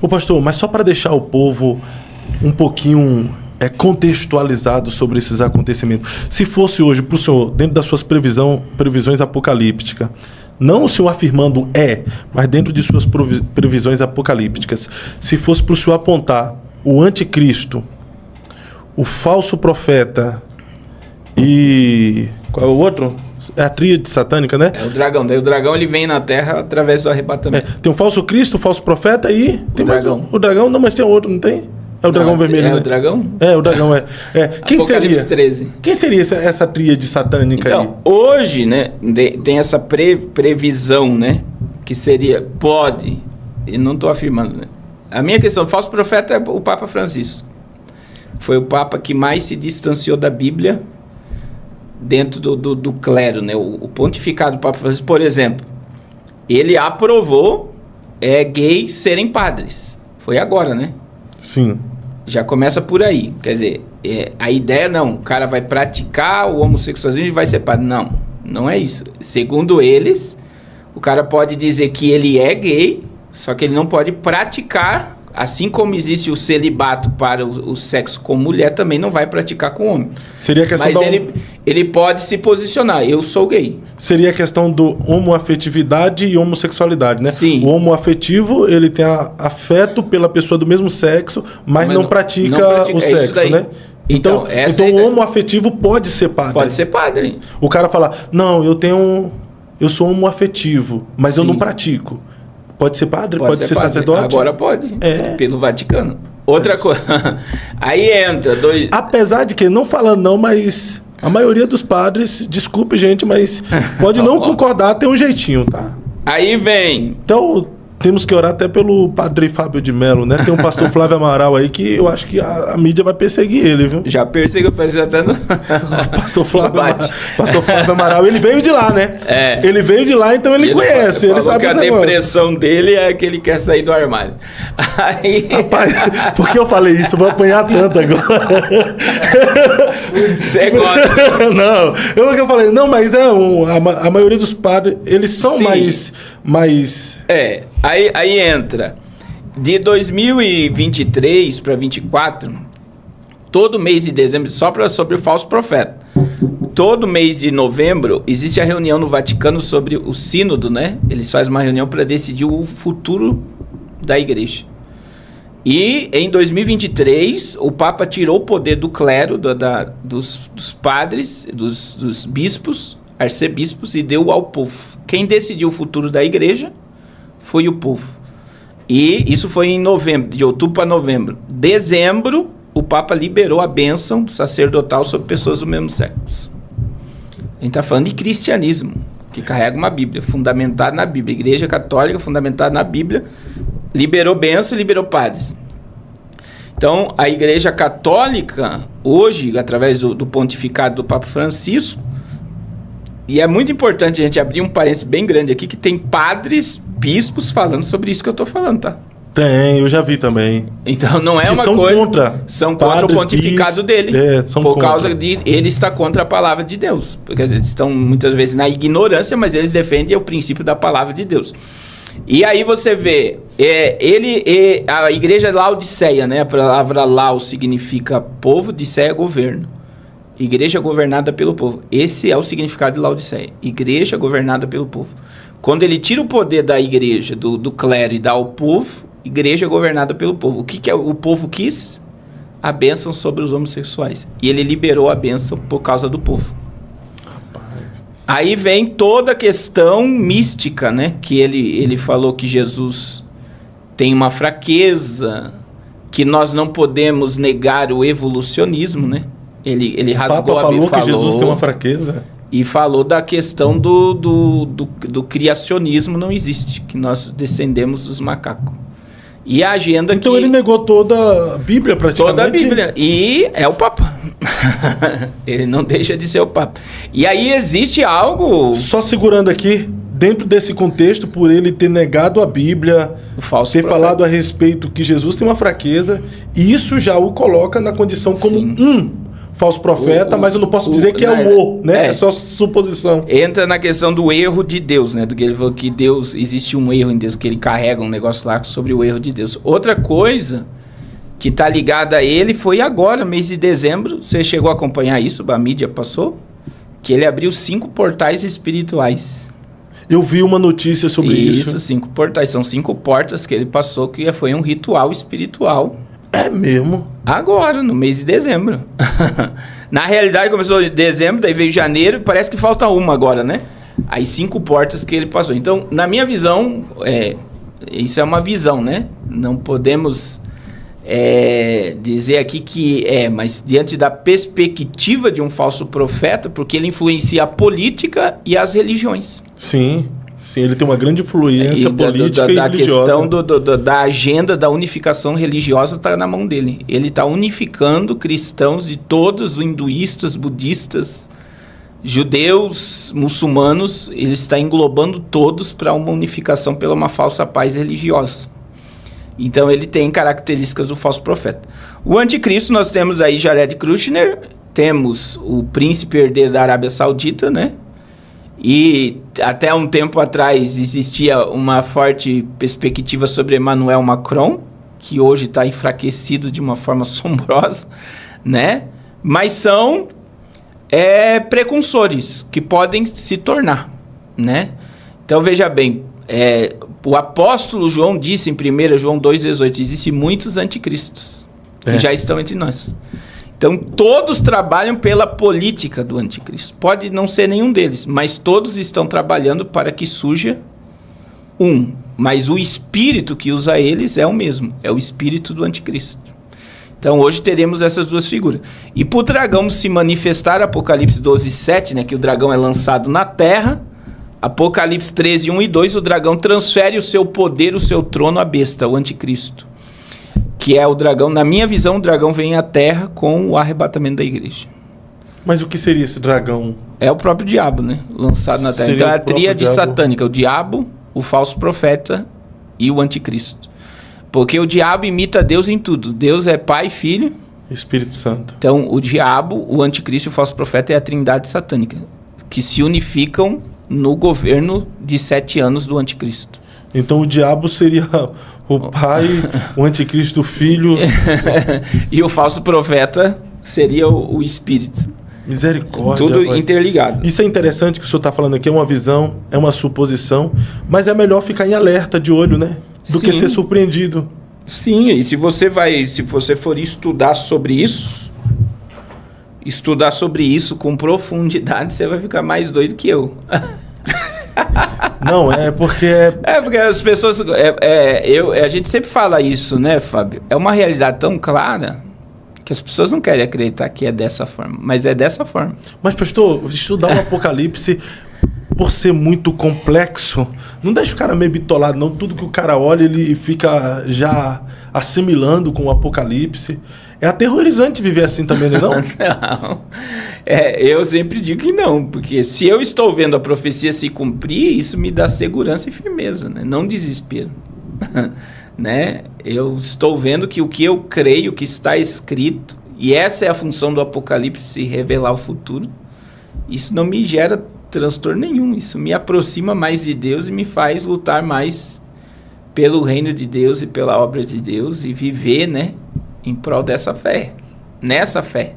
Ô pastor, mas só para deixar o povo um pouquinho contextualizado sobre esses acontecimentos. Se fosse hoje para o senhor, dentro das suas previsões apocalípticas, não o senhor afirmando mas dentro de suas previsões apocalípticas, se fosse para o senhor apontar o anticristo, o falso profeta e... qual é o outro? É a tríade satânica, né? É o dragão. Daí o dragão ele vem na Terra através do arrebatamento. Tem o falso Cristo, o falso profeta e... tem o dragão. O dragão, não, mas tem outro, não tem? É o dragão vermelho, né? O dragão? O dragão Quem Apocalipse seria? 13. Quem seria essa tríade satânica aí? Então, hoje, né, tem essa previsão, né, que seria, pode, e não estou afirmando, né? A minha questão, o falso profeta é o Papa Francisco. Foi o Papa que mais se distanciou da Bíblia dentro do clero, né? O pontificado do Papa Francisco, por exemplo, ele aprovou gays serem padres. Foi agora, né? Sim. Já começa por aí. Quer dizer, a ideia não, o cara vai praticar o homossexualismo e vai ser padre. Não, não é isso. Segundo eles, o cara pode dizer que ele é gay, só que ele não pode praticar, assim como existe o celibato para o sexo com mulher, também não vai praticar com homem. Seria a questão ele pode se posicionar, eu sou gay. Seria a questão do homoafetividade e homossexualidade, né? Sim. O homoafetivo, ele tem afeto pela pessoa do mesmo sexo, mas não pratica o sexo, né? Então o homoafetivo pode ser padre. Pode ser padre. O cara fala, não, eu sou homoafetivo, mas Sim. eu não pratico. Pode ser padre? Pode ser padre. sacerdote? Agora pode, pelo Vaticano. Outra coisa, aí entra Apesar de que, não falando não, mas a maioria dos padres, desculpe gente, mas pode não concordar, tem um jeitinho, tá? Aí vem... Então, temos que orar até pelo padre Fábio de Mello, né? Tem um pastor Flávio Amaral aí que eu acho que a mídia vai perseguir ele, viu? Já perseguiu, parece até no... pastor Flávio Amaral, ele veio de lá, né? Ele veio de lá, então ele conhece, ele sabe que a depressão dele é que ele quer sair do armário. Aí... Rapaz, por que eu falei isso? Eu vou apanhar tanto agora. Você gosta? Não, eu falei, não, mas a maioria dos padres, eles são mais... Aí entra, de 2023 para 2024, todo mês de dezembro, sobre o falso profeta, todo mês de novembro, existe a reunião no Vaticano sobre o sínodo, né? Eles fazem uma reunião para decidir o futuro da igreja. E em 2023, o Papa tirou o poder do clero, dos padres, dos bispos, arcebispos, e deu ao povo. Quem decidiu o futuro da igreja foi o povo. E isso foi em novembro, de outubro para novembro. Dezembro, o Papa liberou a bênção sacerdotal sobre pessoas do mesmo sexo. A gente está falando de cristianismo, que carrega uma Bíblia, fundamentada na Bíblia. Igreja Católica, fundamentada na Bíblia, liberou bênção e liberou padres. Então, a Igreja Católica, hoje, através do pontificado do Papa Francisco, e é muito importante a gente abrir um parênteses bem grande aqui, que tem padres, bispos falando sobre isso que eu estou falando, tá? Tem, eu já vi também. Então não é que uma são coisa... Contra. São contra o pontificado dele. São por contra. causa de ele está contra a palavra de Deus. Porque eles estão muitas vezes na ignorância, mas eles defendem o princípio da palavra de Deus. E aí você vê, a igreja Laodiceia, né? A palavra Lau significa povo, Diceia governo. Igreja governada pelo povo. Esse é o significado de Laodiceia. Igreja governada pelo povo. Quando ele tira o poder da igreja, do clero, e dá ao povo, igreja governada pelo povo. O que o povo quis? A bênção sobre os homossexuais. E ele liberou a bênção por causa do povo. Aí vem toda a questão mística, né? Que ele falou que Jesus tem uma fraqueza, que nós não podemos negar o evolucionismo, né? Ele rasgou a Bíblia. Falou que Jesus tem uma fraqueza. E falou da questão do criacionismo não existe, que nós descendemos dos macacos. E a agenda então ele negou toda a Bíblia praticamente? Toda a Bíblia. E é o Papa. Ele não deixa de ser o Papa. E aí existe algo... Só segurando aqui, dentro desse contexto, por ele ter negado a Bíblia, ter falado a respeito que Jesus tem uma fraqueza, e isso já o coloca na condição como falso profeta, mas eu não posso dizer que é o, né? É só suposição. Entra na questão do erro de Deus, né? Do que ele falou que Deus, existe um erro em Deus, que ele carrega um negócio lá sobre o erro de Deus. Outra coisa que tá ligada a ele foi agora, mês de dezembro. Você chegou a acompanhar isso? A mídia passou? Que ele abriu 5 portais espirituais. Eu vi uma notícia sobre isso. Isso, 5 portais. São 5 portas que ele passou, que foi um ritual espiritual. É mesmo? Agora, no mês de dezembro. Na realidade, começou em dezembro, daí veio janeiro, parece que falta uma agora, né? Aí 5 portas que ele passou. Então, na minha visão, isso é uma visão, né? Não podemos dizer aqui que mas diante da perspectiva de um falso profeta, porque ele influencia a política e as religiões. Sim. Sim, ele tem uma grande influência política e religiosa. A questão da agenda da unificação religiosa está na mão dele. Ele está unificando cristãos de todos, hinduístas, budistas, judeus, muçulmanos. Ele está englobando todos para uma unificação pela uma falsa paz religiosa. Então ele tem características do falso profeta. O anticristo, nós temos aí Jared Kushner, temos o príncipe herdeiro da Arábia Saudita, né? E até um tempo atrás existia uma forte perspectiva sobre Emmanuel Macron, que hoje está enfraquecido de uma forma assombrosa, né? Mas são precursores que podem se tornar, né? Então veja bem, o apóstolo João disse em 1 João 2,18, existem muitos anticristos que já estão entre nós. Então, todos trabalham pela política do anticristo. Pode não ser nenhum deles, mas todos estão trabalhando para que surja um. Mas o espírito que usa eles é o mesmo, é o espírito do anticristo. Então, hoje teremos essas duas figuras. E para o dragão se manifestar, Apocalipse 12:7, né, que o dragão é lançado na terra, Apocalipse 13:1 e 2, o dragão transfere o seu poder, o seu trono à besta, o anticristo. Que é o dragão, na minha visão, o dragão vem à terra com o arrebatamento da igreja. Mas o que seria esse dragão? É o próprio diabo, né? Lançado na terra. Então é a tríade satânica, o diabo, o falso profeta e o anticristo. Porque o diabo imita Deus em tudo. Deus é Pai, Filho... Espírito Santo. Então o diabo, o anticristo e o falso profeta é a trindade satânica, que se unificam no governo de 7 anos do anticristo. Então o diabo seria o pai, o anticristo o filho... E o falso profeta seria o espírito. Misericórdia. Tudo interligado. Isso é interessante que o senhor está falando aqui, é uma visão, é uma suposição, mas é melhor ficar em alerta de olho, né? Do que ser surpreendido. Sim, e se você for estudar sobre isso com profundidade, você vai ficar mais doido que eu. Não, porque... porque as pessoas... a gente sempre fala isso, né, Fábio? É uma realidade tão clara que as pessoas não querem acreditar que é dessa forma. Mas é dessa forma. Mas, pastor, estudar o Apocalipse, por ser muito complexo, não deixa o cara meio bitolado, não. Tudo que o cara olha, ele fica já assimilando com o Apocalipse. É aterrorizante viver assim também, não é? Não. Eu sempre digo que não, porque se eu estou vendo a profecia se cumprir, isso me dá segurança e firmeza, né? Não desespero. Né? Eu estou vendo que o que eu creio que está escrito, e essa é a função do Apocalipse, se revelar o futuro, isso não me gera transtorno nenhum, isso me aproxima mais de Deus e me faz lutar mais pelo reino de Deus e pela obra de Deus e viver, né, em prol dessa fé, nessa fé.